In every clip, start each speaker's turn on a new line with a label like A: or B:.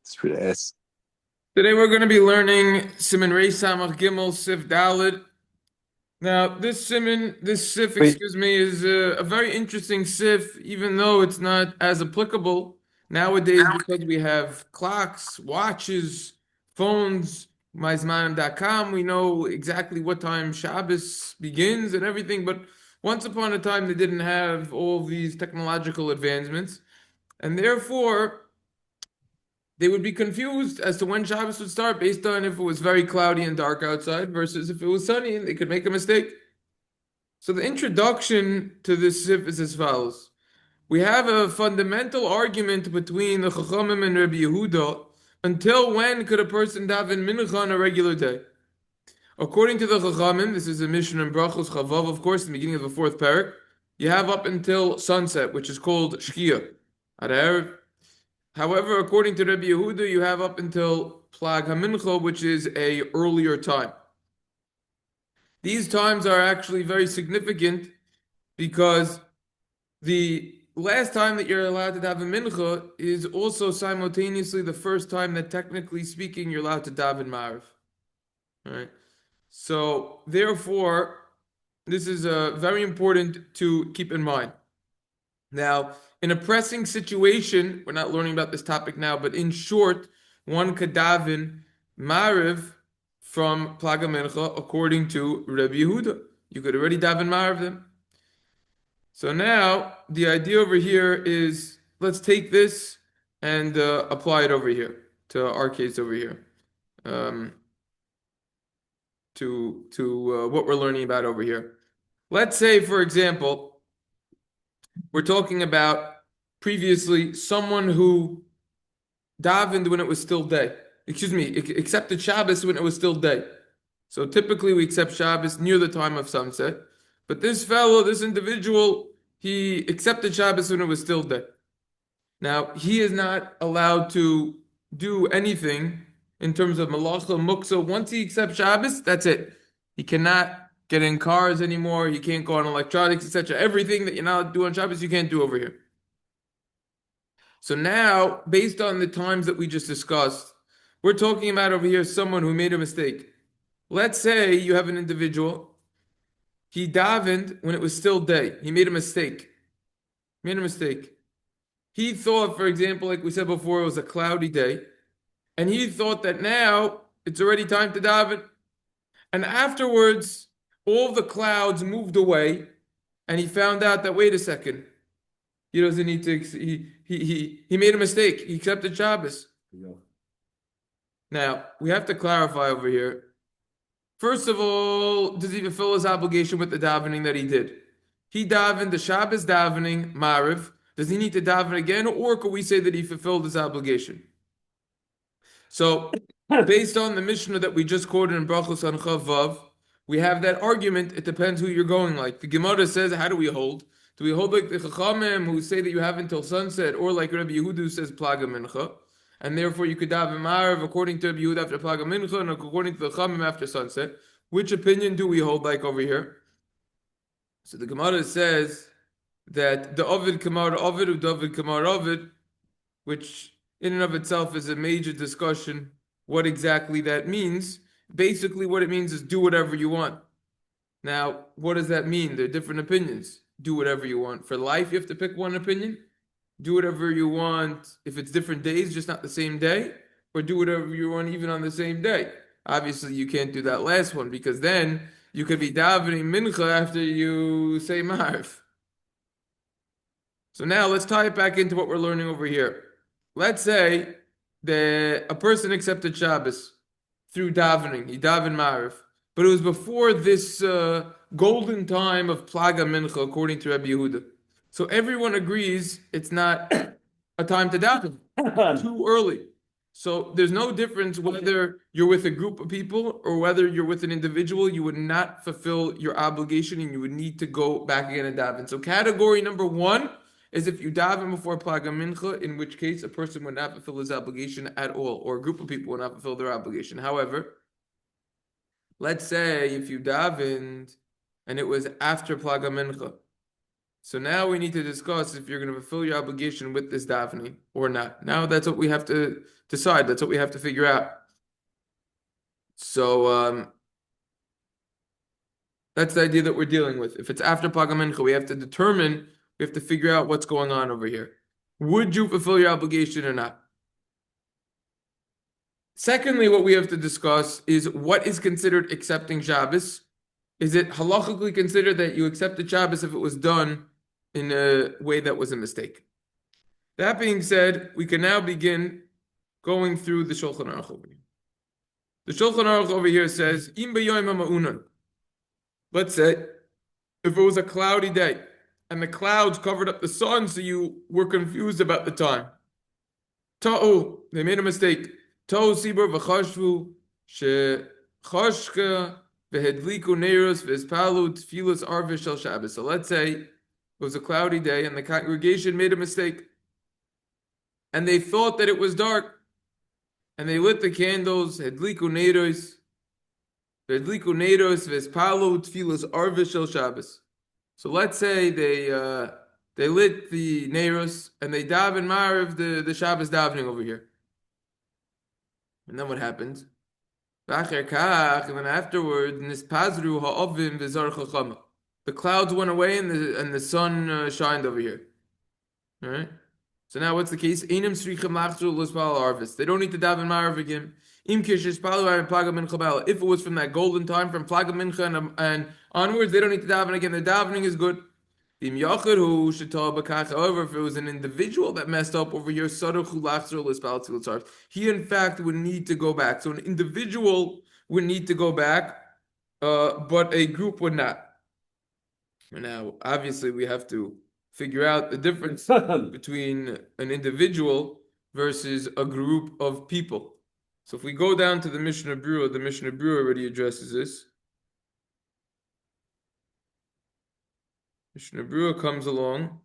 A: It's for the S.
B: Today we're going to be learning Siman Reis Samach Gimel Sif Dalet. Now, this sif,
A: Wait,
B: is a very interesting sif, even though it's not as applicable nowadays because we have clocks, watches, phones, myzmanim.com. We know exactly what time Shabbos begins and everything, but once upon a time they didn't have all these technological advancements, and therefore they would be confused as to when Shabbos would start based on if it was very cloudy and dark outside versus if it was sunny and they could make a mistake. So the introduction to this sif is as follows. We have a fundamental argument between the Chachamim and Rabbi Yehuda. Until when could a person daven mincha on a regular day? According to the Chachamim, this is a Mishna in Brachos Chavav, of course, in the beginning of the fourth parak, you have up until sunset, which is called Shkia. At Erev. However, according to Rabbi Yehuda, you have up until Plag HaMincha, which is a earlier time. These times are actually very significant because the last time that you're allowed to daven mincha is also simultaneously the first time that, technically speaking, you're allowed to daven ma'ariv. All right. So therefore, this is very important to keep in mind. Now, in a pressing situation, we're not learning about this topic now, but in short, one could daven Mariv from Plaga Mincha according to Rabbi Yehuda. You could already daven Mariv them. So now, the idea over here is let's take this and apply it over here to our case over here. Um, to what we're learning about over here. Let's say, for example, we're talking about previously someone who davened when it was still day. Excuse me, accepted Shabbos when it was still day. So typically we accept Shabbos near the time of sunset. But this fellow, this individual, he accepted Shabbos when it was still day. Now, he is not allowed to do anything in terms of malacha, muksa. Once he accepts Shabbos, that's it. He cannot get in cars anymore. He can't go on electronics, etc. Everything that you're not allowed to do on Shabbos, you can't do over here. So now, based on the times that we just discussed, we're talking about over here someone who made a mistake. Let's say you have an individual, he davened when it was still day. He made a mistake. Made a mistake. He thought, for example, like we said before, it was a cloudy day, and he thought that now it's already time to daven. And afterwards, all the clouds moved away, and he found out that, wait a second, he doesn't need to. He made a mistake. He accepted Shabbos. Now we have to clarify over here. First of all, does he fulfill his obligation with the davening that he did? He davened the Shabbos davening Mariv. Does he need to daven again, or could we say that he fulfilled his obligation? So, based on the Mishnah that we just quoted in Brachos on Chavav, we have that argument. It depends who you're going like. The Gemara says, how do we hold? Do we hold like the Chachamim who say that you have until sunset, or like Rabbi Yehuda who says Plaga Mincha, and therefore you could daven Marav according to Rabbi Yehuda after Plaga Mincha and according to the Chachamim after sunset? Which opinion do we hold like over here? So the Gemara says that the Ovid Kamar Ovid or David Kamar Ovid, which in and of itself is a major discussion what exactly that means. Basically, what it means is do whatever you want. Now, what does that mean? There are different opinions. Do whatever you want. For life, you have to pick one opinion. Do whatever you want if it's different days, just not the same day, or do whatever you want even on the same day. Obviously, you can't do that last one because then you could be davening mincha after you say marv. So now let's tie it back into what we're learning over here. Let's say that a person accepted Shabbos through davening. He davened Mariv. But it was before this golden time of Plaga Mincha, according to Rabbi Yehuda. So everyone agrees it's not a time to daven. Too early. So there's no difference whether you're with a group of people or whether you're with an individual. You would not fulfill your obligation and you would need to go back again and daven. So category number one is if you daven before Plaga Mincha, in which case a person would not fulfill his obligation at all, or a group of people would not fulfill their obligation. However, let's say if you davened and it was after Plaga Mincha, So now we need to discuss if you're going to fulfill your obligation with this davening or not. Now that's what we have to decide. That's what we have to figure out. So that's the idea that we're dealing with. If it's after Plag HaMincha, we have to figure out what's going on over here. Would you fulfill your obligation or not? Secondly, what we have to discuss is what is considered accepting Shabbos. Is it halachically considered that you accepted Shabbos if it was done in a way that was a mistake? That being said, we can now begin going through the Shulchan Aruch over here. The Shulchan Aruch over here says, Im b'yoyim ha'ma'unan. Let's say, if it was a cloudy day, and the clouds covered up the sun, so you were confused about the time. Ta'u, they made a mistake. Ta'u sibur v'chashvu, shechashka v'hedliku neiros v'ispalu tfilas arvish shel Shabbos. So let's say it was a cloudy day, and the congregation made a mistake. And they thought that it was dark. And they lit the candles, hedliku neiros v'ispalu tfilas arvish shel Shabbos. So let's say they lit the neiros and they daven ma'ariv the Shabbos davening over here. And then what happens? And then afterward, nispazru ha'ovim v'zar chachama. The clouds went away and the sun shined over here. All right. So now what's the case? Einam srichim lachzu l'spal harvest. They don't need to daven ma'ariv again. If it was from that golden time, from Plag HaMincha and onwards, they don't need to daven again. The davening is good. However, if it was an individual that messed up over here, he in fact would need to go back. So an individual would need to go back, but a group would not. Now, obviously, we have to figure out the difference between an individual versus a group of people. So if we go down to the Mishnah Berura, the Mishnah Berura already addresses this. Mishnah Berura comes along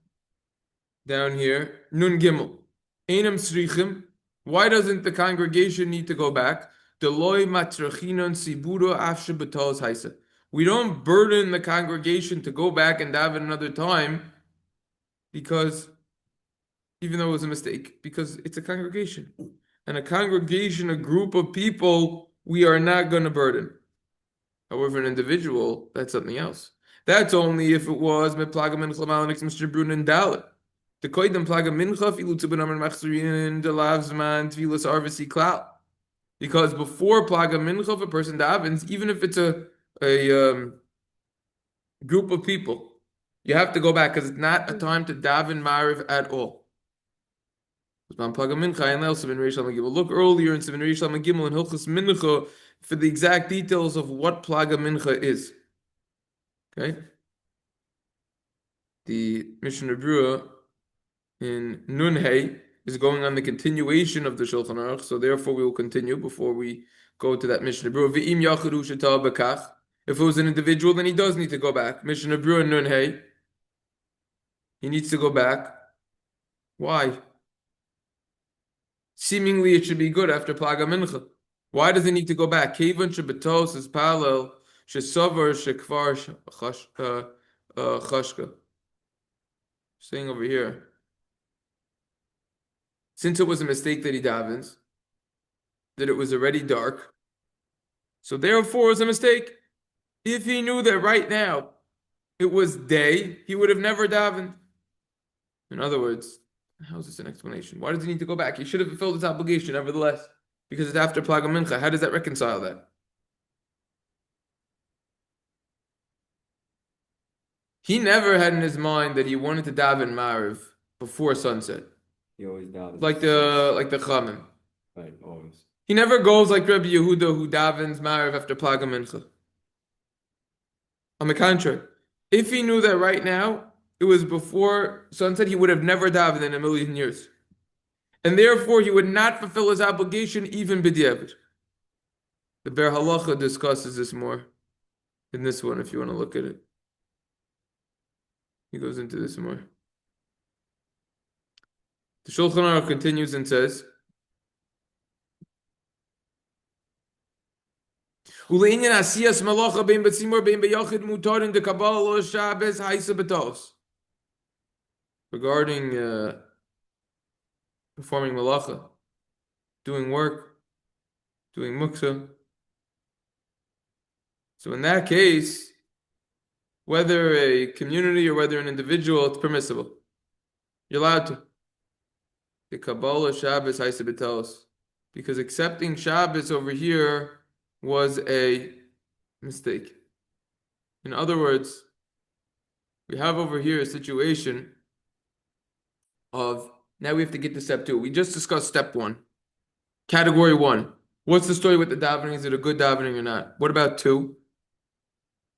B: down here. Nun Gimel. Einam Srichim. Why doesn't the congregation need to go back? Deloi matrachinon siburo afshe betos haisa. We don't burden the congregation to go back and daven another time because, even though it was a mistake, because it's a congregation. And a congregation, a group of people, we are not going to burden. However, an individual, that's something else. That's only if it was Plag HaMincha Malanix Mr. Brunin Dalit. The Koidem Plag HaMincha Filu Tzibunaman Machzurin Delavzman Tvilas Arvisi Klal. Because before Plag HaMincha, if a person davens, even if it's a group of people, you have to go back because it's not a time to daven Ma'ariv at all. Look earlier in Sivan Reish Lamed Gimel and Hilchos Mincha for the exact details of what Plag HaMincha is. Okay? The Mishnah Berura in Nun Hey is going on the continuation of the Shulchan Aruch, so therefore we will continue before we go to that Mishnah Berura. V'im yachidu sheta b'kach. If it was an individual, then he does need to go back. Mishnah Berura Nun Hey. He needs to go back. Why? Seemingly it should be good after Plag HaMincha. Why does he need to go back? Kevan shebetos is parallel shesavar shekvar chashka. Saying over here, since it was a mistake that he davens, that it was already dark, so therefore it was a mistake. If he knew that right now it was day, he would have never davened. In other words, how is this an explanation? Why does he need to go back? He should have fulfilled his obligation, nevertheless, because it's after Plag HaMincha. How does that reconcile that? He never had in his mind that he wanted to daven Ma'ariv before sunset.
A: He always davens.
B: Like the Chamim.
A: Right, always.
B: He never goes like Rabbi Yehuda who davens Ma'ariv after Plag HaMincha. On the contrary, if he knew that right now it was before sunset, he would have never davened in a million years. And therefore, he would not fulfill his obligation even b'diavad. The Ber Halacha discusses this more in this one, if you want to look at it. He goes into this more. The Shulchan Aruch continues and says, Uleinian asiyas malacha bein betzimor bein beyachid mutar in the Kabbalah Shabbos haisa betos. regarding performing malacha, doing work, doing muksa. So in that case, whether a community or whether an individual, it's permissible. You're allowed to. The Kabbalah Shabbos Haisabitelos. Because accepting Shabbos over here was a mistake. In other words, we have over here a situation of now we have to get to step 2. We just discussed step 1. Category 1. What's the story with the davening? Is it a good davening or not? What about 2?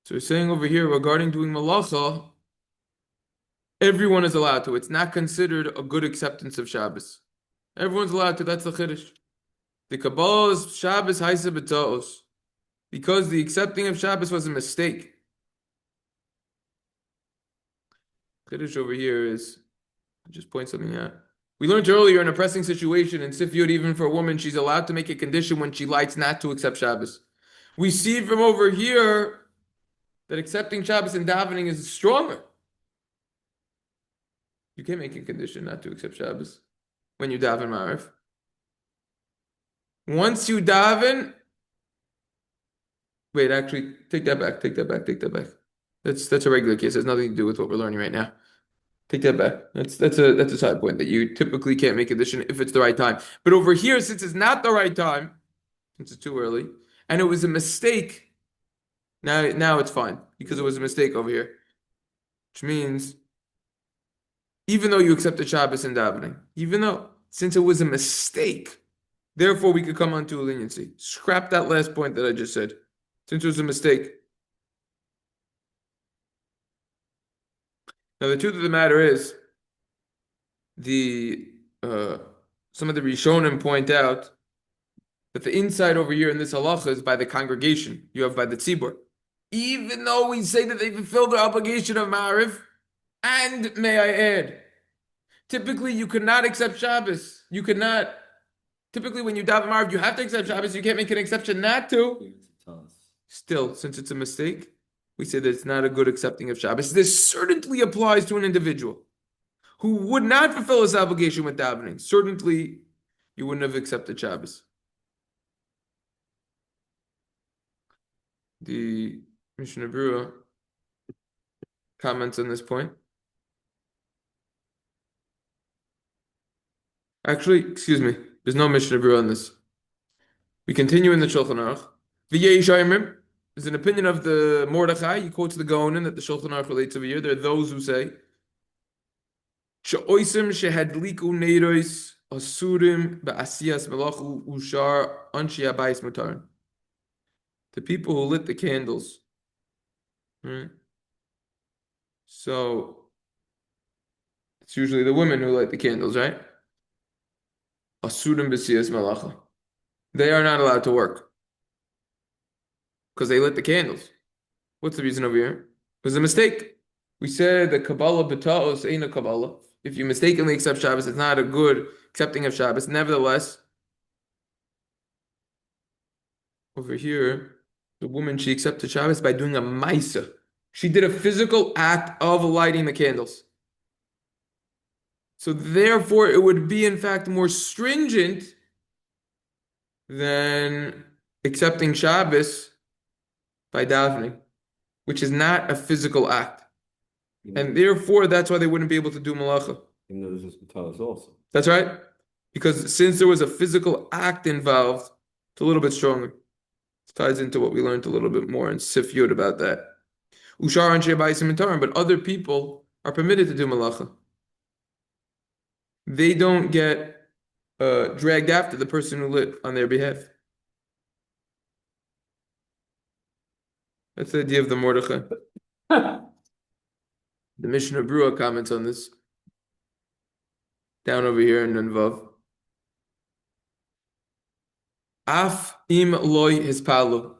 B: So we're saying over here regarding doing malacha, everyone is allowed to. It's not considered a good acceptance of Shabbos. Everyone's allowed to. That's the chiddush. The Kabbalah's Shabbos haisa b'ta'os, because the accepting of Shabbos was a mistake. Chiddush over here is, I'll just point something out. We learned earlier in a pressing situation in Sif Yud, even for a woman, she's allowed to make a condition when she lights not to accept Shabbos. We see from over here that accepting Shabbos and davening is stronger. You can't make a condition not to accept Shabbos when you daven Ma'ariv. Once you daven, wait, actually, take that back. That's a regular case. It has nothing to do with what we're learning right now. Take that back. That's a side point that you typically can't make a condition if it's the right time. But over here, since it's not the right time, since it's too early, and it was a mistake, now it's fine because it was a mistake over here, which means even though you accepted Shabbos and davening, even though since it was a mistake. Therefore, we could come on to a leniency. Scrap that last point that I just said, since it was a mistake. Now, the truth of the matter is, some of the Rishonim point out that the inside over here in this halacha is by the congregation. You have by the tzibur. Even though we say that they fulfilled their obligation of Ma'ariv, and may I add, typically you could not accept Shabbos. You could not. Typically, when you daven Ma'ariv, you have to accept Shabbos. You can't make an exception not to. Still, since it's a mistake, we say that it's not a good accepting of Shabbos. This certainly applies to an individual who would not fulfill his obligation with davening. Certainly, you wouldn't have accepted Shabbos. The Mishna Berura comments on this point. Actually, excuse me. There's no Mishna Berura on this. We continue in the Shulchan Aruch. V'yesh Oimrim is an opinion of the Mordechai. He quotes the Gaonin that the Shulchan Aruch relates over here. There are those who say, She'oisim shehadliku neiros asurim ba'asiyas melachu ushar anshi habayis mutarin. The people who lit the candles. Right? So, it's usually the women who light the candles, right? Asurim b'asiyas melacha. They are not allowed to work because they lit the candles. What's the reason over here? It was a mistake. We said the Kabbalah b'ta'os ain't a Kabbalah. If you mistakenly accept Shabbos, it's not a good accepting of Shabbos. Nevertheless, over here, the woman, she accepted Shabbos by doing a maisa. She did a physical act of lighting the candles. So therefore, it would be, in fact, more stringent than accepting Shabbos by davening, which is not a physical act. And therefore, that's why they wouldn't be able to do malacha.
A: Even though this is B'talos also.
B: That's right. Because since there was a physical act involved, it's a little bit stronger. It ties into what we learned a little bit more in Sif Yud about that. Ushar and Shebayis Mitarim, but other people are permitted to do malacha. They don't get dragged after the person who lit on their behalf. That's the idea of the Mordechai. The Mishna Berura comments on this. Down over here in Nunvav. Af im loy hispalu.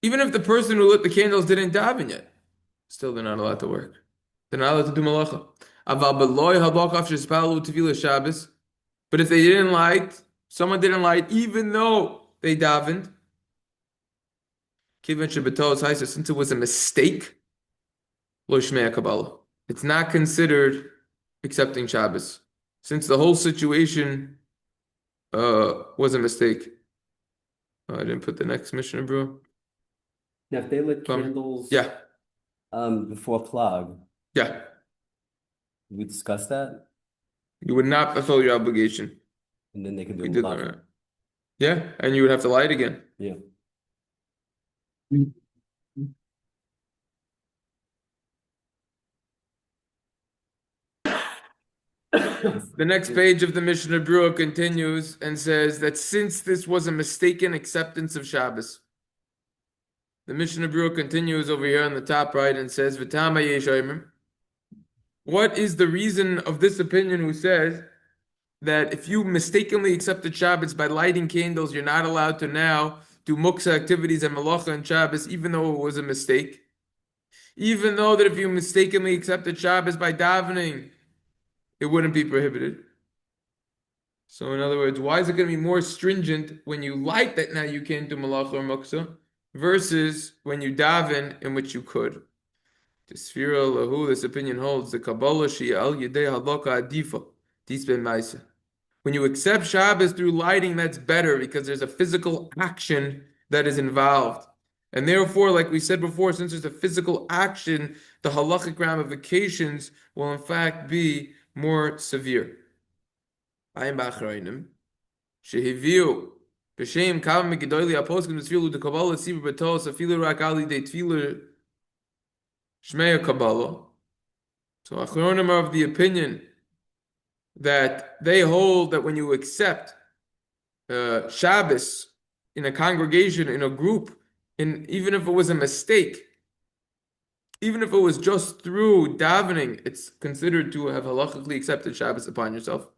B: Even if the person who lit the candles didn't daven yet, still they're not allowed to work. They're not allowed to do malacha. Aval beloy hadlok hispalu tefillah Shabbos. But if they didn't light, someone didn't light, even though they davened, kiven shebetos haisa, since it was a mistake, lo shmei Kabbalah. it's not considered accepting Shabbos, since the whole situation was a mistake. Oh, I didn't put the next Mishnah, bro.
A: Now, if they lit candles
B: Yeah,
A: before clog,
B: yeah.
A: we discussed that,
B: You would not fulfill your obligation.
A: and then they could
B: We
A: do
B: did learn that. Yeah, and you would have to light again.
A: Yeah.
B: The next page of the Mishnah Berura continues and says that since this was a mistaken acceptance of Shabbos, the Mishnah Berura continues over here on the top right and says, "V'tama yesh omer." What is the reason of this opinion who says that if you mistakenly accepted Shabbos by lighting candles, you're not allowed to now do muksa activities and malacha and Shabbos, even though it was a mistake? Even though that if you mistakenly accepted Shabbos by davening, it wouldn't be prohibited. So in other words, why is it going to be more stringent when you light that now you can't do malacha or muksa versus when you daven in which you could? This opinion holds the Kabbalah Shia al Yedei Halakha Adifa Tisben Maisa. When you accept Shabbos through lighting, that's better because there's a physical action that is involved. And therefore, like we said before, since there's a physical action, the halachic ramifications will in fact be more severe. Ayim b'achroinim, shehiviu, b'shem kavam megidoili aposkim t'filu d'kabbalah sibur b'tos afilu rak ali de tfilu shmei kabbalah. So achronim are of the opinion that they hold that when you accept Shabbos in a congregation, in a group, even if it was a mistake, even if it was just through davening, it's considered to have halachically accepted Shabbos upon yourself.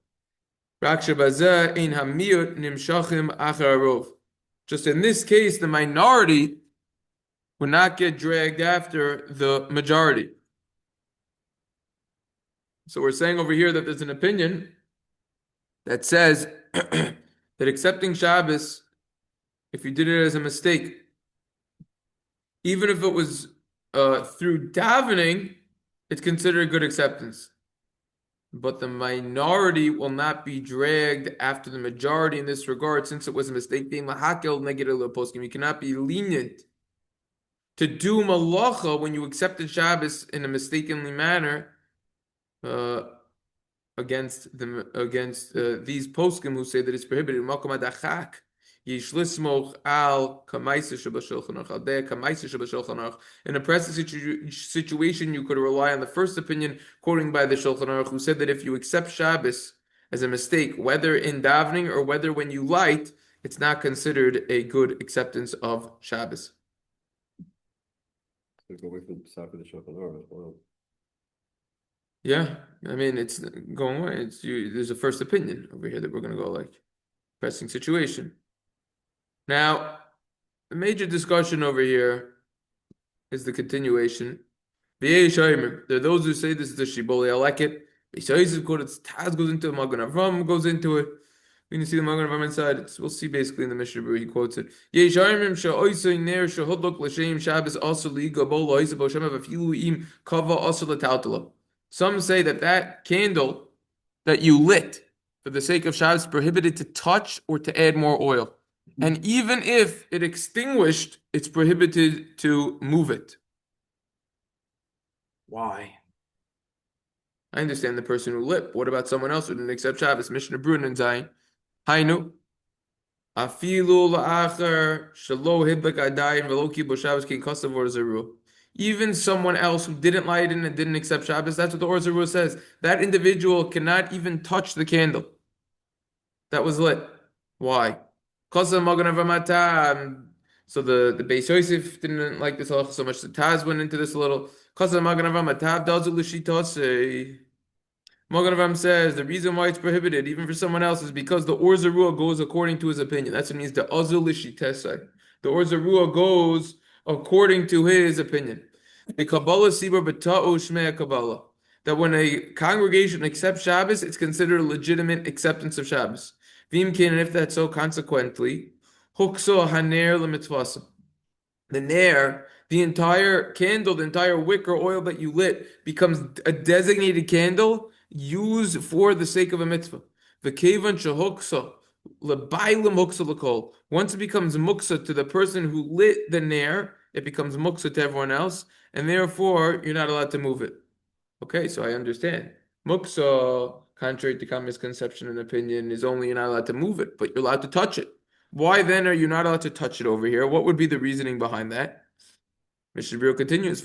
B: Just in this case, the minority would not get dragged after the majority. So we're saying over here that there's an opinion that says that accepting Shabbos, if you did it as a mistake, even if it was through davening, it's considered good acceptance. But the minority will not be dragged after the majority in this regard, since it was a mistake. You cannot be lenient to do malacha when you accepted Shabbos in a mistakenly manner against these poskim who say that it's prohibited. In a present situation, you could rely on the first opinion, quoting by the Shulchan Aruch, who said that if you accept Shabbos as a mistake, whether in davening or whether when you light, it's not considered a good acceptance of Shabbos.
A: Go away from the Shulchan Aruch as well.
B: Yeah, I mean, it's going away. There's a first opinion over here that we're going to go like pressing situation. Now, the major discussion over here is the continuation. There are those who say this is the Shibbolei. I like it. Taz goes into it. Magen Avram goes into it. We can see the Magen Avram inside. We'll see basically in the Mishnah where he quotes it. Some say that candle that you lit for the sake of Shabbos is prohibited to touch or to add more oil. And even if it extinguished, it's prohibited to move it. Why? I understand the person who lit. What about someone else who didn't accept Shabbos? Mishnah Berura and Zayin. Hainu. Afilu la'achar shelo hidlek adayin v'lo kibo Shabbos kin kosav or zeru. Even someone else who didn't light in and didn't accept Shabbos, that's what the Or Zarua says. That individual cannot even touch the candle that was lit. Why? So the Beis Yosef didn't like this halacha so much. The Taz went into this a little. Magen Avram says the reason why it's prohibited, even for someone else, is because the Or Zarua goes according to his opinion. That's what it means. The Azul Lishitesai. The Or Zarua goes according to his opinion. The Kabbalah Sibur B'Ta'u Shmei Kabbalah. That when a congregation accepts Shabbos, it's considered a legitimate acceptance of Shabbos. V'imkin, and if that's so, consequently, Hukso Haner L'Mitzvasim. The Ner, the entire candle, the entire wick or oil that you lit becomes a designated candle used for the sake of a mitzvah. V'kevan shehuksa lebailim huksa l'kol. Once it becomes muksa to the person who lit the nair, it becomes muksa to everyone else, and therefore you're not allowed to move it. Okay, so I understand. Muksa, contrary to common misconception and opinion, is only you're not allowed to move it, but you're allowed to touch it. Why then are you not allowed to touch it over here? What would be the reasoning behind that? Mr. Berura continues.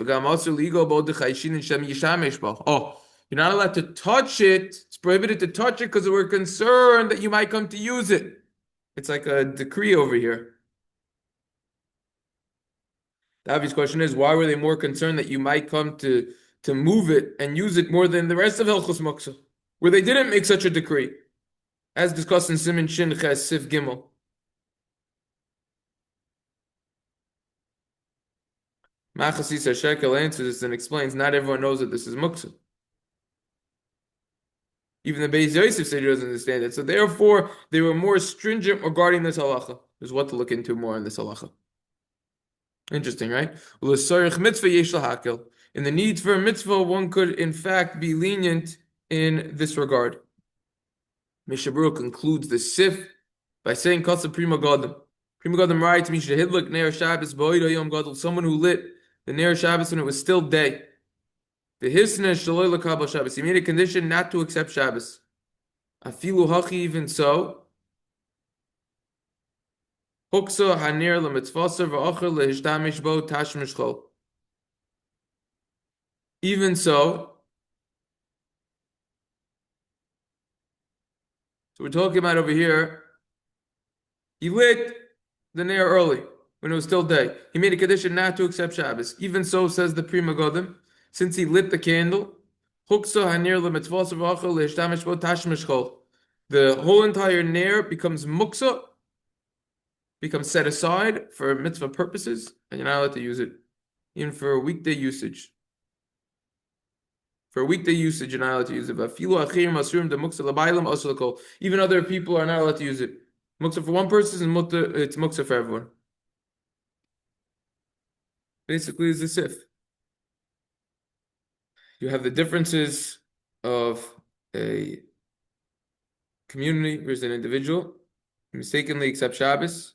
B: Oh, you're not allowed to touch it. It's prohibited to touch it because we're concerned that you might come to use it. It's like a decree over here. The obvious question is, why were they more concerned that you might come to move it and use it more than the rest of Hilchos Muksa, where they didn't make such a decree, as discussed in Siman Shin Ches Sif Gimel. Machasis HaShekel answers this and explains, not everyone knows that this is Muksa. Even the Beis Yosef said he doesn't understand it. So therefore, they were more stringent regarding this halacha. There's what to look into more in this halacha. Interesting, right? In the needs for a mitzvah, one could in fact be lenient in this regard. Mishnah Berura concludes the sif by saying Kasa Prima Gadam. Prima Gadam writes, Misha Hidlik Ner Shabbos B'Oida Yom Gadol, someone who lit the Ner Shabbos when it was still day. The Hisna Shaloi L'Kabel Shabbos. He made a condition not to accept Shabbos. Afilu Hachi, even so. Huksa Hanir L'Mitzvasa V'Acher L'Hishtamish Bo Tash Mishchol. Even so, so we're talking about over here, he lit the Nair early, when it was still day. He made a condition not to accept Shabbos. Even so, says the Prima Godim, since he lit the candle, the whole entire Nair becomes muksa, becomes set aside for mitzvah purposes, and you're not allowed to use it, even for weekday usage. For weekday usage, you're not allowed to use it. Even other people are not allowed to use it. Muksa for one person, it's muksa for everyone. Basically, it's the sif. You have the differences of a community versus an individual. You mistakenly accept Shabbos,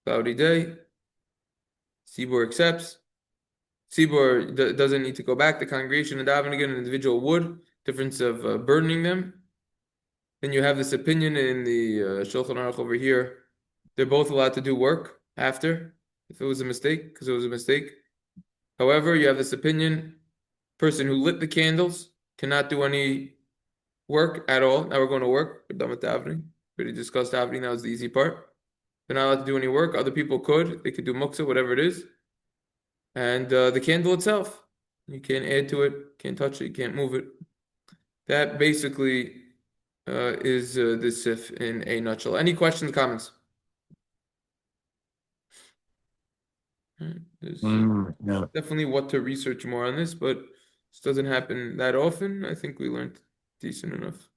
B: cloudy day. Sibor accepts. Sibor doesn't need to go back. The congregation and daven again, an individual would. Difference of burdening them. Then you have this opinion in the Shulchan Aruch over here. They're both allowed to do work after, if it was a mistake, because it was a mistake. However, you have this opinion, person who lit the candles cannot do any work at all. Now we're going to work. We're done with davening. We already discussed davening. That was the easy part. They're not allowed to do any work. Other people could. They could do muksa, whatever it is. And the candle itself, you can't add to it, can't touch it, you can't move it. That basically is the sif in a nutshell. Any questions, comments? There's definitely what to research more on this, but this doesn't happen that often. I think we learned decent enough.